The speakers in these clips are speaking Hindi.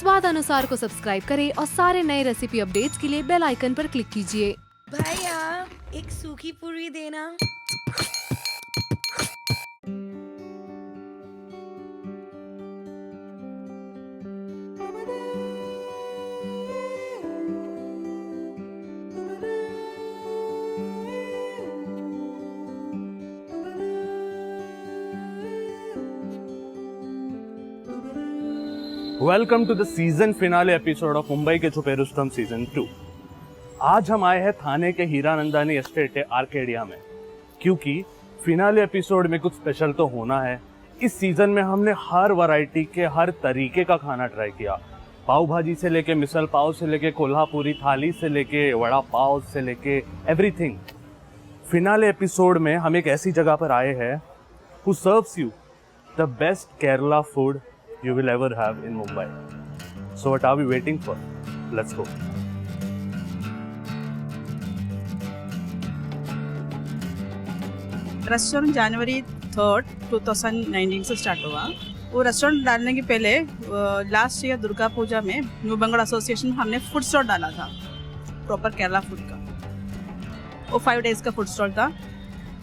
स्वाद अनुसार को सब्सक्राइब करें और सारे नए रेसिपी अपडेट्स के लिए बेल आइकन पर क्लिक कीजिए। भैया एक सूखी पूरी देना। Welcome to the season finale episode of Mumbai के छुपे रुस्तम सीजन 2। आज हम आए हैं थाने के हीरानंदानी एस्टेट आर्केडिया में, क्योंकि फिनाले एपिसोड में कुछ स्पेशल तो होना है। इस सीजन में हमने हर वैरायटी के हर तरीके का खाना ट्राई किया। पाव भाजी से लेके मिसल पाव से लेके कोल्हापुरी थाली से लेके वड़ा पाव से लेके एवरीथिंग। फिनाले एपिसोड में हम एक ऐसी जगह पर आए हैं who serves you the best Kerala food you will ever have in Mumbai. So what are we waiting for? Let's go. Restaurant जनवरी 3, 2019 से स्टार्ट हुआ। वो रेस्टोरेंट डालने के पहले लास्ट ईयर दुर्गा पूजा में न्यू बंगाल एसोसिएशन में हमने फूड स्टॉल डाला था, प्रॉपर केरला फूड का। वो 5 डेज़ का फूड स्टॉल था।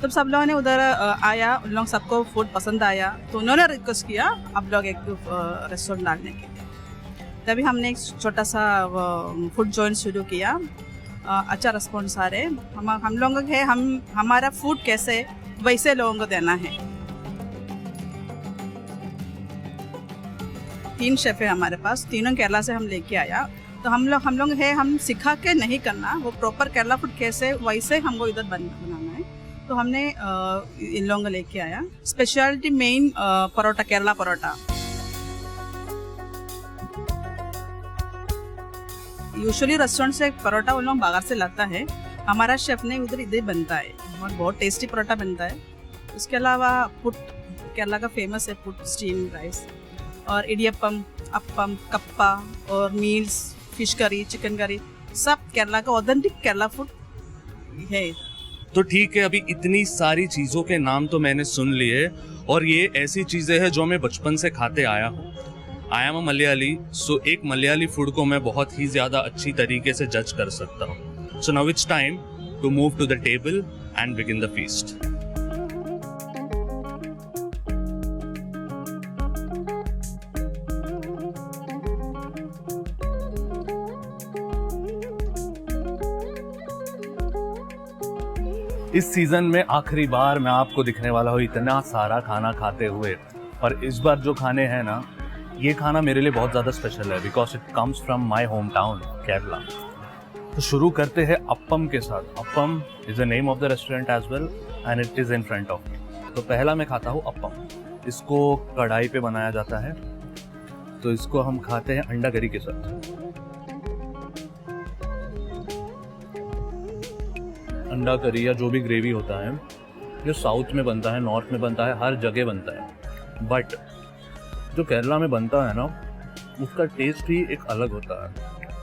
तब सब लोगों ने उधर आया, उन लोग सबको फूड पसंद आया, तो उन्होंने रिक्वेस्ट किया आप लोग एक रेस्टोरेंट डालने के लिए। तभी हमने एक छोटा सा फूड जॉइंट शुरू किया। अच्छा रिस्पॉन्स आ रहे। हम लोगों के हमारा फूड कैसे वैसे लोगों को देना है। 3 शेफ है हमारे पास, तीनों केरला से हम लेके आया। तो हम सिखा के नहीं करना, वो प्रॉपर केरला फूड कैसे वैसे हमको इधर बनाना है। तो हमने इन लोगों को लेके आया। Speciality main paratha, Kerala paratha. Usually restaurant से परोठा उन लोग बाहर से लाता है, हमारा शेफ ने उधर इधर बनता है और बहुत टेस्टी परोठा बनता है। उसके अलावा पुट, केरला का फेमस है पुट, स्टीम राइस, और इडियप्पम, अप्पम, कप्पा और meals, fish curry, chicken curry, सब केरला का ऑथेंटिक केरला फूड है। तो ठीक है, अभी इतनी सारी चीज़ों के नाम तो मैंने सुन लिए, और ये ऐसी चीज़ें हैं जो मैं बचपन से खाते आया हूँ। आई एम अ मलयाली, सो एक मलयाली फूड को मैं बहुत ही ज़्यादा अच्छी तरीके से जज कर सकता हूँ। So now it's time to move to the table and begin the feast. इस सीजन में आखिरी बार मैं आपको दिखने वाला हूँ इतना सारा खाना खाते हुए, और इस बार जो खाने हैं ना, ये खाना मेरे लिए बहुत ज़्यादा स्पेशल है because it comes from my home town Kerala. तो शुरू करते हैं अप्पम के साथ। Appam is the name of the restaurant as well and it is in front of me. तो पहला मैं खाता हूँ अप्पम। इसको कढ़ाई पे बनाया जाता है, तो इसको हम खाते हैं अंडा करी के साथ। अंडा करी या जो भी ग्रेवी होता है, जो साउथ में बनता है, नॉर्थ में बनता है, हर जगह बनता है, बट जो केरला में बनता है ना, उसका टेस्ट ही एक अलग होता है।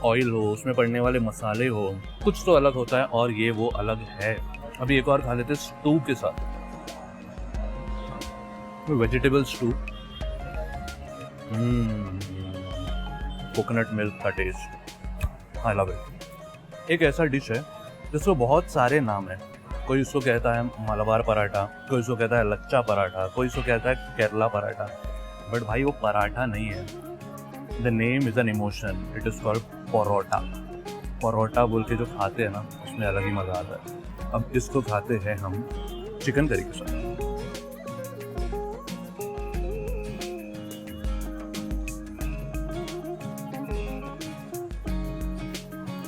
ऑयल हो, उसमें पड़ने वाले मसाले हो, कुछ तो अलग होता है, और ये वो अलग है। अभी एक और खा लेते हैं स्टू के साथ, वेजिटेबल स्टू। कोकोनट मिल्क का टेस्ट, आई लव इट। एक ऐसा डिश है जिसको बहुत सारे नाम है। कोई उसको कहता है मलबार पराठा, कोई उसको कहता है लच्चा पराठा, कोई उसको कहता है केरला पराठा, बट भाई वो पराठा नहीं है। The name is an emotion, it is called paratha. Paratha बोल के जो खाते हैं ना, उसमें अलग ही मज़ा आता है। अब इसको खाते हैं हम चिकन करी के साथ।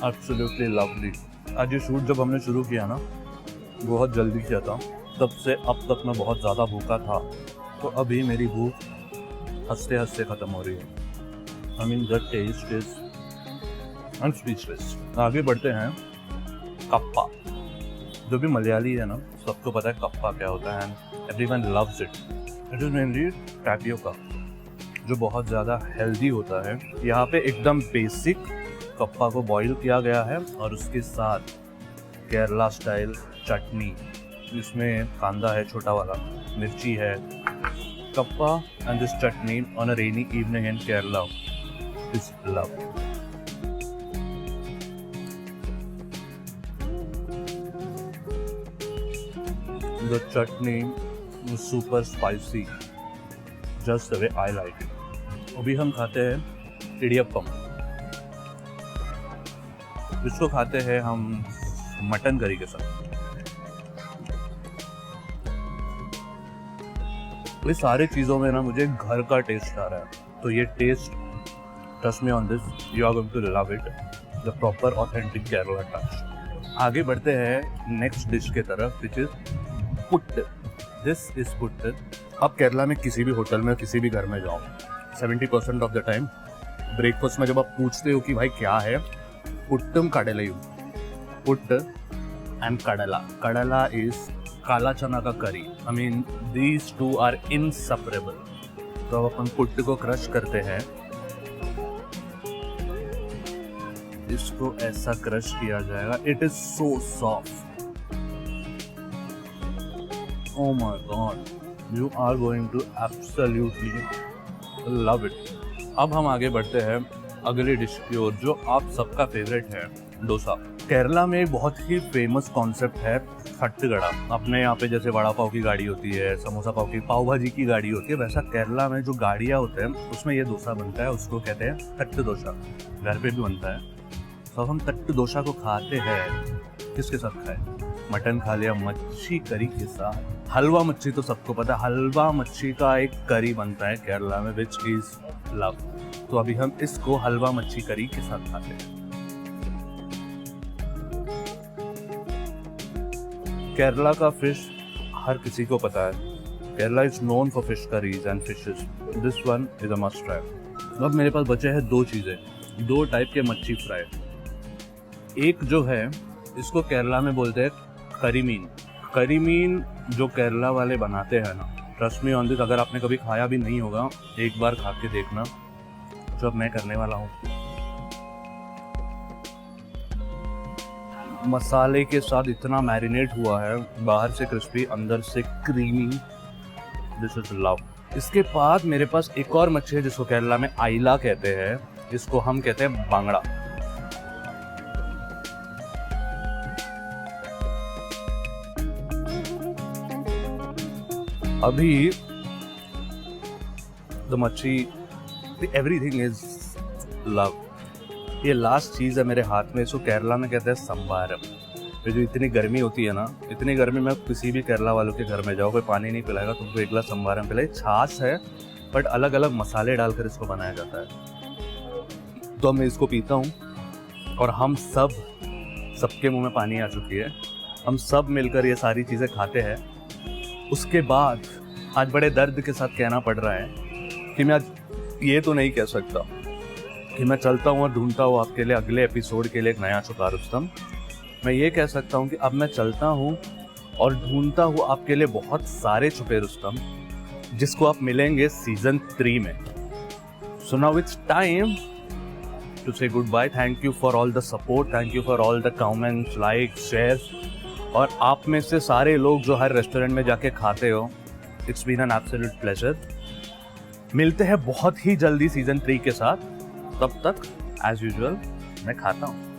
Absolutely lovely. आज ये शूट जब हमने शुरू किया ना, बहुत जल्दी किया था, तब से अब तक मैं बहुत ज़्यादा भूखा था, तो अभी मेरी भूख हंसते हंसते ख़त्म हो रही है। I mean the taste is I am speechless. आगे बढ़ते हैं। कप्पा, जो भी मलयाली है ना, सबको पता है कप्पा क्या होता है, and everyone loves it. It is mainly tapioca, जो बहुत ज़्यादा हेल्दी होता है। यहाँ पे एकदम बेसिक कप्पा को बॉईल किया गया है, और उसके साथ केरला स्टाइल चटनी, इसमें कांदा है छोटा वाला, मिर्ची है, kappa and this chutney on a rainy evening in Kerala. is love. The chutney was super spicy, just the way I like it. अभी हम खाते हैं इडियप्पम। इसको खाते हैं हम मटन करी के साथ। ये सारी चीज़ों में ना मुझे घर का टेस्ट आ रहा है, तो ये taste, trust me on this, you are going to love it, the proper authentic Kerala touch. आगे बढ़ते हैं नेक्स्ट डिश के तरफ, which is puttu. This is puttu. अब केरला में किसी भी होटल में, किसी भी घर में जाओ, 70% ऑफ द टाइम ब्रेकफास्ट में जब आप पूछते हो कि भाई क्या है, पुट्टम कड़लायू, पुट्ट एंड कड़ला। कड़ला इज काला चना का curry. I mean these two are inseparable. तो अब अपन पुट्ट को क्रश करते हैं, इसको ऐसा क्रश किया जाएगा। It is so soft, oh my god, you are going to absolutely love it. अब हम आगे बढ़ते हैं अगली डिश की ओर, जो आप सबका फेवरेट है, डोसा। केरला में बहुत ही फेमस कॉन्सेप्ट है तट्टगड़ा। अपने यहाँ पे जैसे वड़ा पाव की गाड़ी होती है, समोसा पाव की, पाव भाजी की गाड़ी होती है, वैसा केरला में जो गाड़ियाँ होते हैं उसमें ये डोसा बनता है। उसको कहते हैं तट्ट डोसा। घर पे भी बनता है। तो हम तट्ट डोसा को खाते हैं, किसके साथ खाए? मटन खा लिया, मच्छी करी के साथ। हलवा मच्छी तो सबको पता है, हलवा मच्छी का एक करी बनता है केरला में, विच इज लव। तो अभी हम इसको हलवा मच्छी करी के साथ खाते हैं। केरला का फिश हर किसी को पता है। Kerala is known for fish curries and fishes. This one is a must try. अब मेरे पास बचे हैं दो चीज़ें, दो टाइप के मच्छी फ्राई। एक जो है, इसको केरला में बोलते हैं करीमीन। करीमीन जो केरला वाले बनाते हैं ना, ट्रस्ट मी ऑन दिस, अगर आपने कभी खाया भी नहीं होगा, एक बार खा के देखना, जो अब मैं करने वाला हूँ। मसाले के साथ इतना मैरिनेट हुआ है, बाहर से क्रिस्पी, अंदर से क्रीमी। This is love. इसके बाद मेरे पास एक और मच्छी है जिसको केरला में आइला कहते हैं, इसको हम कहते हैं बांगड़ा। अभी द मच्छी, एवरीथिंग इज लव। ये लास्ट चीज़ है मेरे हाथ में, इसको केरला में कहते हैं संबारम। ये जो इतनी गर्मी होती है ना, इतनी गर्मी में किसी भी केरला वालों के घर में जाओ, कोई पानी नहीं पिलाएगा, तुमको एक गिलास संबारम पिलाए। छाछ है, बट अलग अलग मसाले डालकर इसको बनाया जाता है। तो मैं इसको पीता हूँ और हम सबके मुंह में पानी आ चुकी है। हम सब मिलकर ये सारी चीज़ें खाते हैं। उसके बाद आज बड़े दर्द के साथ कहना पड़ रहा है कि मैं आज ये तो नहीं कह सकता कि मैं चलता हूँ और ढूंढता हूँ आपके लिए अगले एपिसोड के लिए एक नया छुपा रुस्तम। मैं ये कह सकता हूँ कि अब मैं चलता हूँ और ढूंढता हूँ आपके लिए बहुत सारे छुपे रुस्तम, जिसको आप मिलेंगे सीजन 3 में। So now it's time to say goodbye. Thank you for all the support, thank you for all the comments, like, share. और आप में से सारे लोग जो हर रेस्टोरेंट में जाके खाते हो, it's been an absolute pleasure. मिलते हैं बहुत ही जल्दी सीजन 3 के साथ। तब तक एज यूजुअल मैं खाता हूँ।